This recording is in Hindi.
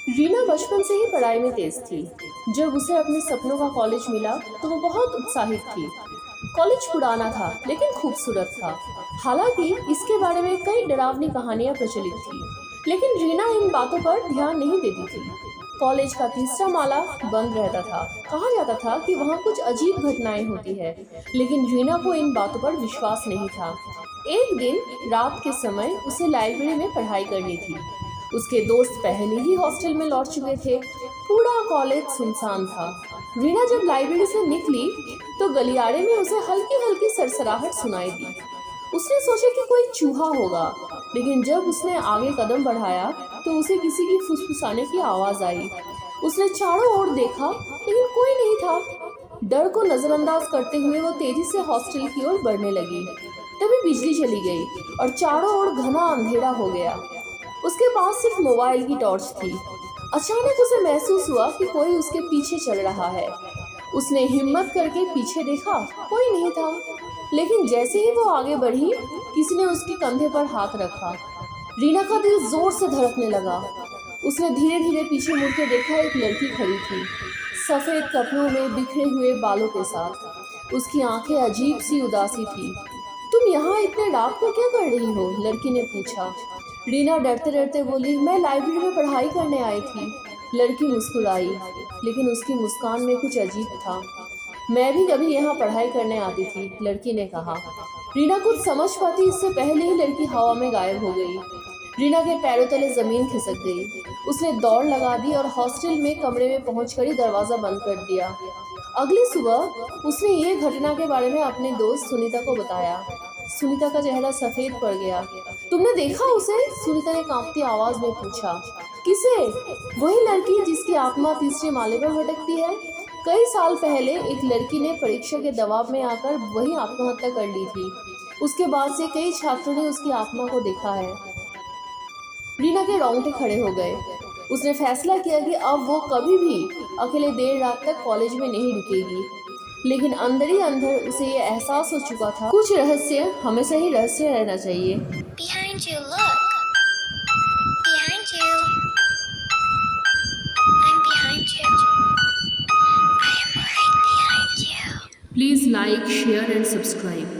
रीना बचपन से ही पढ़ाई में तेज थी। जब उसे अपने सपनों का कॉलेज मिला तो वो बहुत उत्साहित थी। कॉलेज पुराना था लेकिन खूबसूरत था। हालांकि इसके बारे में कई डरावनी कहानियां प्रचलित थी, लेकिन रीना इन बातों पर ध्यान नहीं देती थी। कॉलेज का तीसरा माला बंद रहता था। कहा जाता था कि वहाँ कुछ अजीब घटनाएं होती है, लेकिन रीना को इन बातों पर विश्वास नहीं था। एक दिन रात के समय उसे लाइब्रेरी में पढ़ाई करनी थी। उसके दोस्त पहले ही हॉस्टल में लौट चुके थे। पूरा कॉलेज सुनसान था। रीना जब लाइब्रेरी से निकली तो गलियारे में उसे हल्की हल्की सरसराहट सुनाई दी। उसने सोचा कि कोई चूहा होगा, लेकिन जब उसने आगे कदम बढ़ाया तो उसे किसी की फुसफुसाने की आवाज आई। उसने चारों ओर देखा, लेकिन कोई नहीं था। डर को नजरअंदाज करते हुए वो तेजी से हॉस्टल की ओर बढ़ने लगी। तभी बिजली चली गई और चारों ओर घना अंधेरा हो गया। उसके पास सिर्फ मोबाइल की टॉर्च थी। अचानक उसे महसूस हुआ कि कोई उसके पीछे चल रहा है। उसने हिम्मत करके पीछे देखा, कोई नहीं था। लेकिन जैसे ही वो आगे बढ़ी, किसी ने उसके कंधे पर हाथ रखा। रीना का दिल जोर से धड़कने लगा। उसने धीरे धीरे पीछे मुड़ के देखा, एक लड़की खड़ी थी, सफेद कपड़ों में बिखरे हुए बालों के साथ। उसकी आंखें अजीब सी उदासी थी। तुम यहाँ इतने रात को क्या कर रही हो? लड़की ने पूछा। रीना डरते डरते बोली, मैं लाइब्रेरी में पढ़ाई करने आई थी। लड़की मुस्कुराई, लेकिन उसकी मुस्कान में कुछ अजीब था। मैं भी कभी यहाँ पढ़ाई करने आती थी, लड़की ने कहा। रीना कुछ समझ पाती इससे पहले ही लड़की हवा में गायब हो गई। रीना के पैरों तले जमीन खिसक गई। उसने दौड़ लगा दी और हॉस्टल में कमरे में पहुंचकर ही दरवाजा बंद कर दिया। अगली सुबह उसने ये घटना के बारे में अपने दोस्त सुनीता को बताया। सुनीता का चेहरा सफेद पड़ गया। तुमने देखा उसे? सुनीता ने कांपती आवाज में पूछा। किसे? वही लड़की जिसकी आत्मा तीसरे माले पर भटकती है। कई साल पहले एक लड़की ने परीक्षा के दबाव में आकर वही आत्महत्या कर ली थी। उसके बाद से कई छात्रों ने उसकी आत्मा को देखा है। रीना के रोंगटे खड़े हो गए। उसने फैसला किया कि अब वो कभी भी अकेले देर रात तक कॉलेज में नहीं रुकेगी। लेकिन अंदर ही अंदर उसे ये एहसास हो चुका था, कुछ रहस्य हमेशा ही रहस्य रहना चाहिए। Behind you, look. Behind you. I'm behind you. I am right behind you. Please like, share and subscribe.